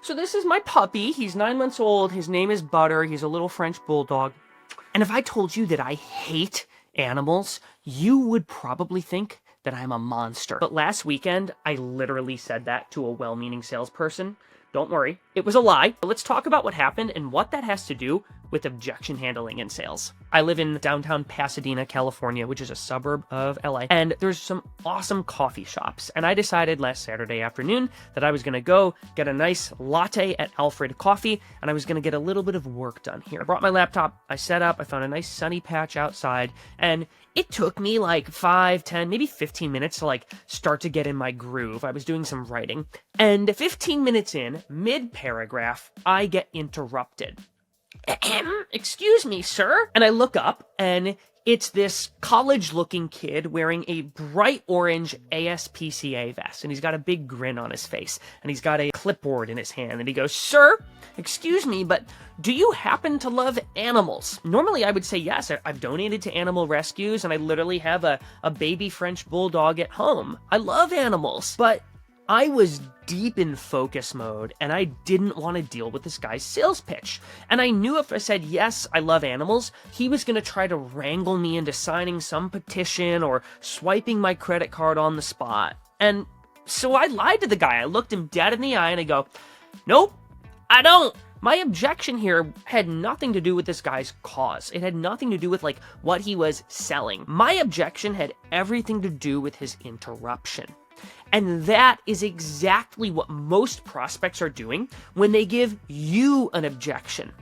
So this is my puppy. He's 9 months old. His name is Butter. He's a little French bulldog. And if I told you that I hate animals, you would probably think that I'm a monster. But last weekend, I literally said that to a well-meaning salesperson. Don't worry, it was a lie. But let's talk about what happened and what that has to do with objection handling in sales. I live in downtown Pasadena, California, which is a suburb of LA, and there's some awesome coffee shops. And I decided last Saturday afternoon that I was gonna go get a nice latte at Alfred Coffee, and I was gonna get a little bit of work done here. I brought my laptop, I set up, I found a nice sunny patch outside, and it took me like 5, 10, maybe 15 minutes to start to get in my groove. I was doing some writing, and 15 minutes in, mid-paragraph, I get interrupted. Excuse me, sir. And I look up, and it's this college-looking kid wearing a bright orange ASPCA vest, and he's got a big grin on his face, and he's got a clipboard in his hand, and he goes, "Sir, excuse me, but do you happen to love animals?" Normally, I would say yes. I've donated to animal rescues, and I literally have a baby French bulldog at home. I love animals, but I was deep in focus mode, and I didn't want to deal with this guy's sales pitch. And I knew if I said, yes, I love animals, he was going to try to wrangle me into signing some petition or swiping my credit card on the spot. And so I lied to the guy. I looked him dead in the eye, and I go, "Nope, I don't." My objection here had nothing to do with this guy's cause. It had nothing to do with what he was selling. My objection had everything to do with his interruption. And that is exactly what most prospects are doing when they give you an objection.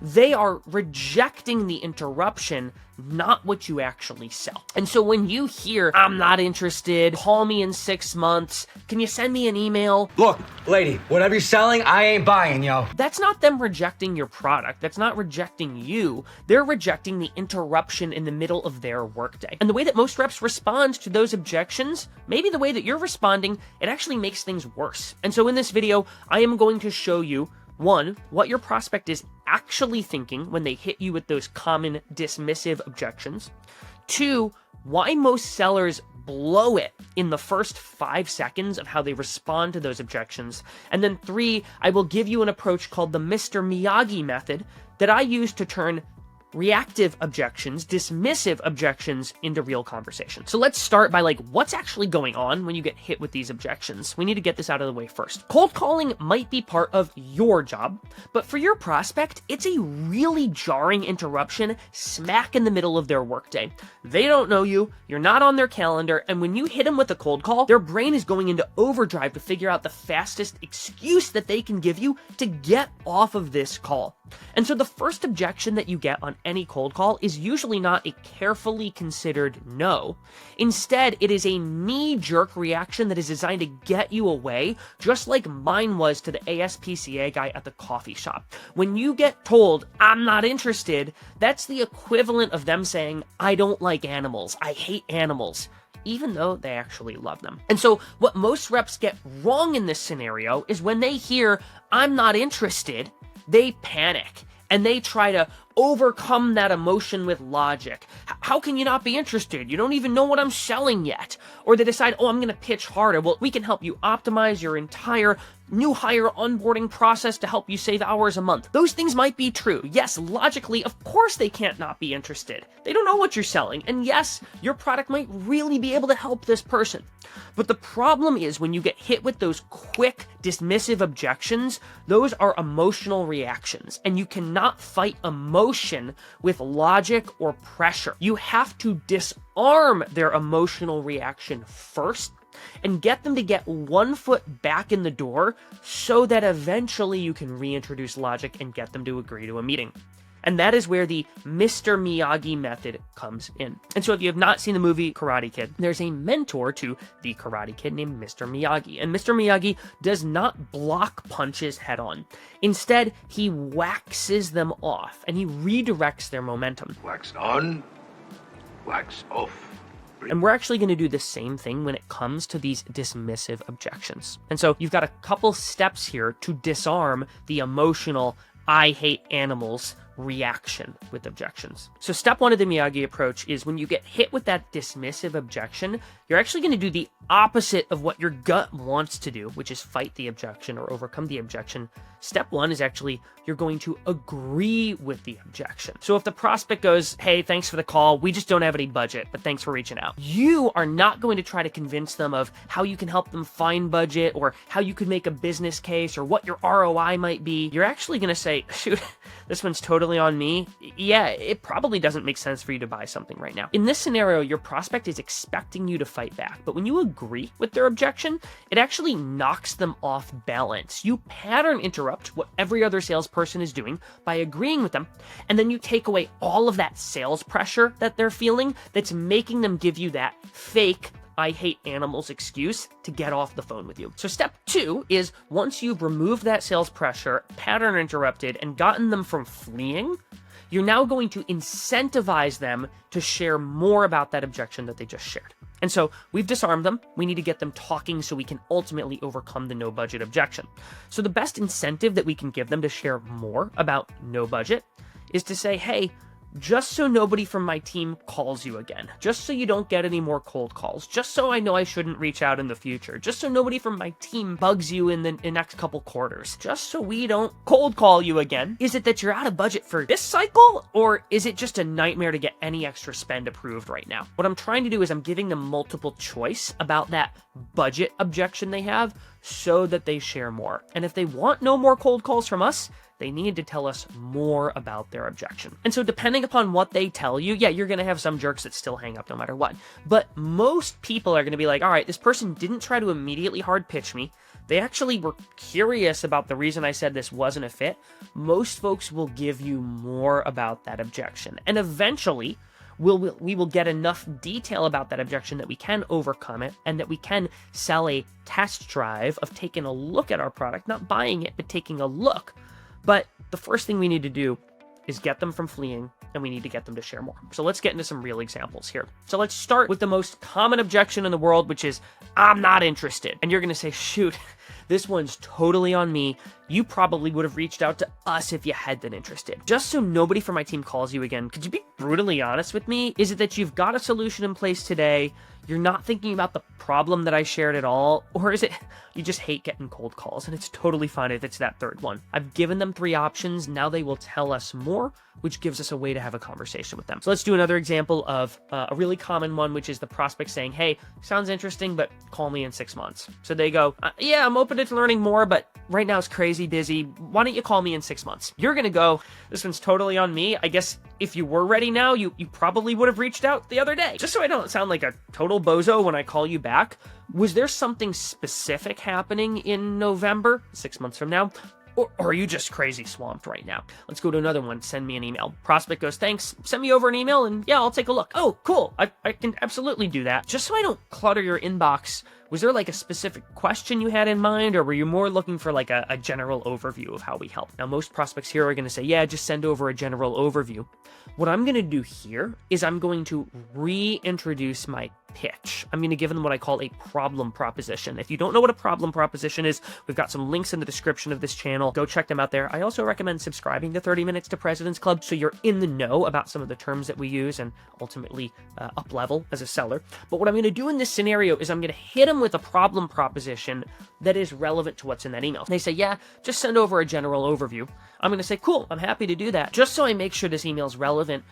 They are rejecting the interruption, not what you actually sell. And so when you hear, "I'm not interested, call me in 6 months, can you send me an email?" Look, lady, whatever you're selling, I ain't buying, yo. That's not them rejecting your product. That's not rejecting you. They're rejecting the interruption in the middle of their workday. And the way that most reps respond to those objections, maybe the way that you're responding, it actually makes things worse. And so in this video, I am going to show you, one, what your prospect is actually thinking when they hit you with those common dismissive objections. Two, why most sellers blow it in the first 5 seconds of how they respond to those objections. And then three, I will give you an approach called the Mr. Miyagi Method that I use to turn reactive objections, dismissive objections, into real conversation. So let's start by what's actually going on when you get hit with these objections. We need to get this out of the way first. Cold calling might be part of your job, but for your prospect, it's a really jarring interruption smack in the middle of their workday. They don't know you, you're not on their calendar, and when you hit them with a cold call, their brain is going into overdrive to figure out the fastest excuse that they can give you to get off of this call. And so the first objection that you get on any cold call is usually not a carefully considered no. Instead, it is a knee-jerk reaction that is designed to get you away, just like mine was to the ASPCA guy at the coffee shop. When you get told, "I'm not interested," that's the equivalent of them saying, "I don't like animals, I hate animals," even though they actually love them. And so what most reps get wrong in this scenario is when they hear, "I'm not interested," they panic, and they try to overcome that emotion with logic. How can you not be interested? You don't even know what I'm selling yet. Or they decide, "Oh, I'm going to pitch harder." Well, we can help you optimize your entire new hire onboarding process to help you save hours a month. Those things might be true. Yes, logically, of course they can't not be interested. They don't know what you're selling. And yes, your product might really be able to help this person. But the problem is when you get hit with those quick, dismissive objections, those are emotional reactions. And you cannot fight emotion with logic or pressure. You have to disarm their emotional reaction first and get them to get 1 foot back in the door so that eventually you can reintroduce logic and get them to agree to a meeting. And that is where the Mr. Miyagi Method comes in. And so if you have not seen the movie Karate Kid, there's a mentor to the Karate Kid named Mr. Miyagi. And Mr. Miyagi does not block punches head on. Instead, he waxes them off and he redirects their momentum. Wax on, wax off. And we're actually going to do the same thing when it comes to these dismissive objections. And so you've got a couple steps here to disarm the emotional "I hate animals" reaction with objections. So step one of the Miyagi approach is when you get hit with that dismissive objection, you're actually going to do the opposite of what your gut wants to do, which is fight the objection or overcome the objection. Step one is actually you're going to agree with the objection. So if the prospect goes, hey, thanks for the call, we just don't have any budget, but thanks for reaching out. You are not going to try to convince them of how you can help them find budget or how you could make a business case or what your ROI might be. You're actually going to say, shoot, this one's totally on me. Yeah, it probably doesn't make sense for you to buy something right now. In this scenario, your prospect is expecting you to fight back, but when you agree with their objection, it actually knocks them off balance. You pattern interrupt what every other salesperson is doing by agreeing with them, and then you take away all of that sales pressure that they're feeling that's making them give you that fake I hate animals excuse to get off the phone with you. So step two is once you've removed that sales pressure, pattern interrupted, and gotten them from fleeing, you're now going to incentivize them to share more about that objection that they just shared. And so we've disarmed them. We need to get them talking so we can ultimately overcome the no budget objection. So the best incentive that we can give them to share more about no budget is to say, hey, just so nobody from my team calls you again, just so you don't get any more cold calls, just so I know I shouldn't reach out in the future, just so nobody from my team bugs you in the next couple quarters, just so we don't cold call you again. Is it that you're out of budget for this cycle, or is it just a nightmare to get any extra spend approved right now? What I'm trying to do is I'm giving them multiple choice about that budget objection they have so that they share more. And if they want no more cold calls from us, they need to tell us more about their objection. And so depending upon what they tell you, yeah, you're going to have some jerks that still hang up no matter what. But most people are going to be like, all right, this person didn't try to immediately hard pitch me. They actually were curious about the reason I said this wasn't a fit. Most folks will give you more about that objection. And eventually, we will get enough detail about that objection that we can overcome it and that we can sell a test drive of taking a look at our product, not buying it, but taking a look. But the first thing we need to do is get them from fleeing, and we need to get them to share more. So let's get into some real examples here. So let's start with the most common objection in the world, which is, I'm not interested. And you're going to say, shoot, this one's totally on me. You probably would have reached out to us if you had been interested. Just so nobody from my team calls you again, could you be brutally honest with me? Is it that you've got a solution in place today? You're not thinking about the problem that I shared at all? Or is it you just hate getting cold calls? And it's totally fine if it's that third one. I've given them 3 options. Now they will tell us more, which gives us a way to have a conversation with them. So let's do another example of a really common one, which is the prospect saying, hey, sounds interesting, but call me in 6 months. So they go, yeah, I'm open to learning more, but right now it's crazy busy. Why don't you call me in 6 months? You're going to go, this one's totally on me. I guess if you were ready now, you probably would have reached out the other day. Just so I don't sound like a total bozo when I call you back, was there something specific happening in November, 6 months from now? Or are you just crazy swamped right now? Let's go to another one. Send me an email. Prospect goes, thanks. Send me over an email and yeah, I'll take a look. Oh, cool. I can absolutely do that. Just so I don't clutter your inbox, was there like a specific question you had in mind, or were you more looking for like a general overview of how we help? Now, most prospects here are going to say, yeah, just send over a general overview. What I'm going to do here is I'm going to reintroduce my pitch. I'm going to give them what I call a problem proposition. If you don't know what a problem proposition is, we've got some links in the description of this channel. Go check them out there. I also recommend subscribing to 30 Minutes to President's Club so you're in the know about some of the terms that we use and ultimately up level as a seller. But what I'm going to do in this scenario is I'm going to hit them with a problem proposition that is relevant to what's in that email. They say, yeah, just send over a general overview. I'm going to say, cool, I'm happy to do that. Just so I make sure this email is relevant,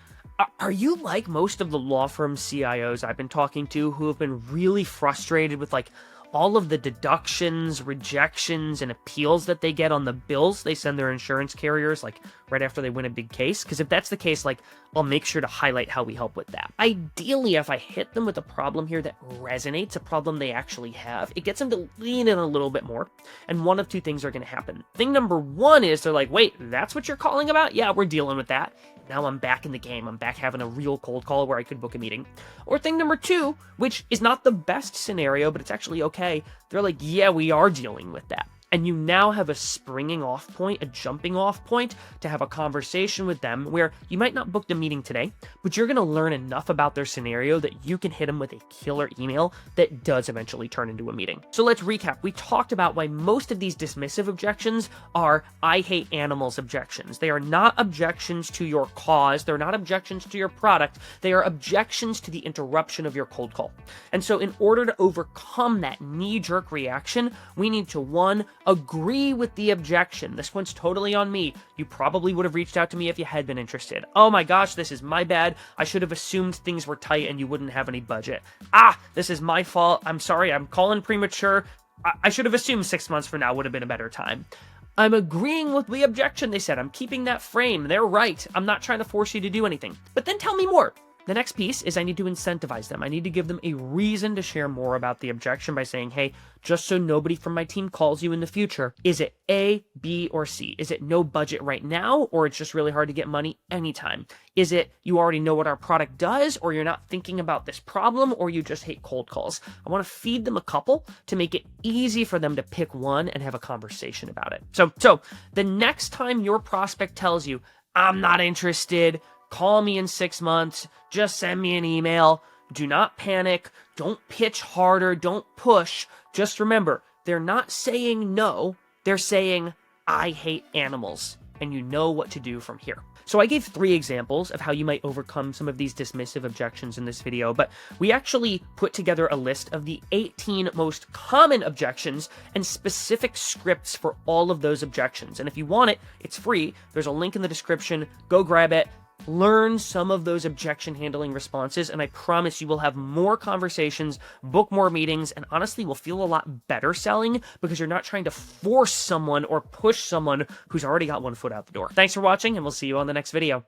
are you like most of the law firm CIOs I've been talking to who have been really frustrated with like all of the deductions, rejections, and appeals that they get on the bills they send their insurance carriers like right after they win a big case? Because if that's the case, like I'll make sure to highlight how we help with that. Ideally, if I hit them with a problem here that resonates, a problem they actually have, it gets them to lean in a little bit more. And one of two things are going to happen. Thing number one is they're like, wait, that's what you're calling about? Yeah, we're dealing with that. Now I'm back in the game. I'm back having a real cold call where I could book a meeting. Or thing number two, which is not the best scenario, but it's actually okay. They're like, yeah, we are dealing with that. And you now have a springing off point, a jumping off point to have a conversation with them where you might not book the meeting today, but you're going to learn enough about their scenario that you can hit them with a killer email that does eventually turn into a meeting. So let's recap. We talked about why most of these dismissive objections are I hate animals objections. They are not objections to your cause. They're not objections to your product. They are objections to the interruption of your cold call. And so in order to overcome that knee-jerk reaction, we need to, one, agree with the objection. This one's totally on me. You probably would have reached out to me if you had been interested. Oh my gosh, this is my bad. I should have assumed things were tight and you wouldn't have any budget. This is my fault. I'm sorry. I'm calling premature. I should have assumed 6 months from now would have been a better time. I'm agreeing with the objection they said. I'm keeping that frame. They're right. I'm not trying to force you to do anything. But then tell me more. The next piece is I need to incentivize them. I need to give them a reason to share more about the objection by saying, hey, just so nobody from my team calls you in the future, is it A, B, or C? Is it no budget right now, or it's just really hard to get money anytime? Is it you already know what our product does, or you're not thinking about this problem, or you just hate cold calls? I want to feed them a couple to make it easy for them to pick one and have a conversation about it. So the next time your prospect tells you, I'm not interested, call me in 6 months, just send me an email. Do not panic. Don't pitch harder. Don't push. Just remember, they're not saying no. They're saying, I hate animals. And you know what to do from here. So I gave 3 examples of how you might overcome some of these dismissive objections in this video, but we actually put together a list of the 18 most common objections and specific scripts for all of those objections. And if you want it, it's free. There's a link in the description. Go grab it. Learn some of those objection handling responses, and I promise you will have more conversations, book more meetings, and honestly will feel a lot better selling because you're not trying to force someone or push someone who's already got one foot out the door. Thanks for watching, and we'll see you on the next video.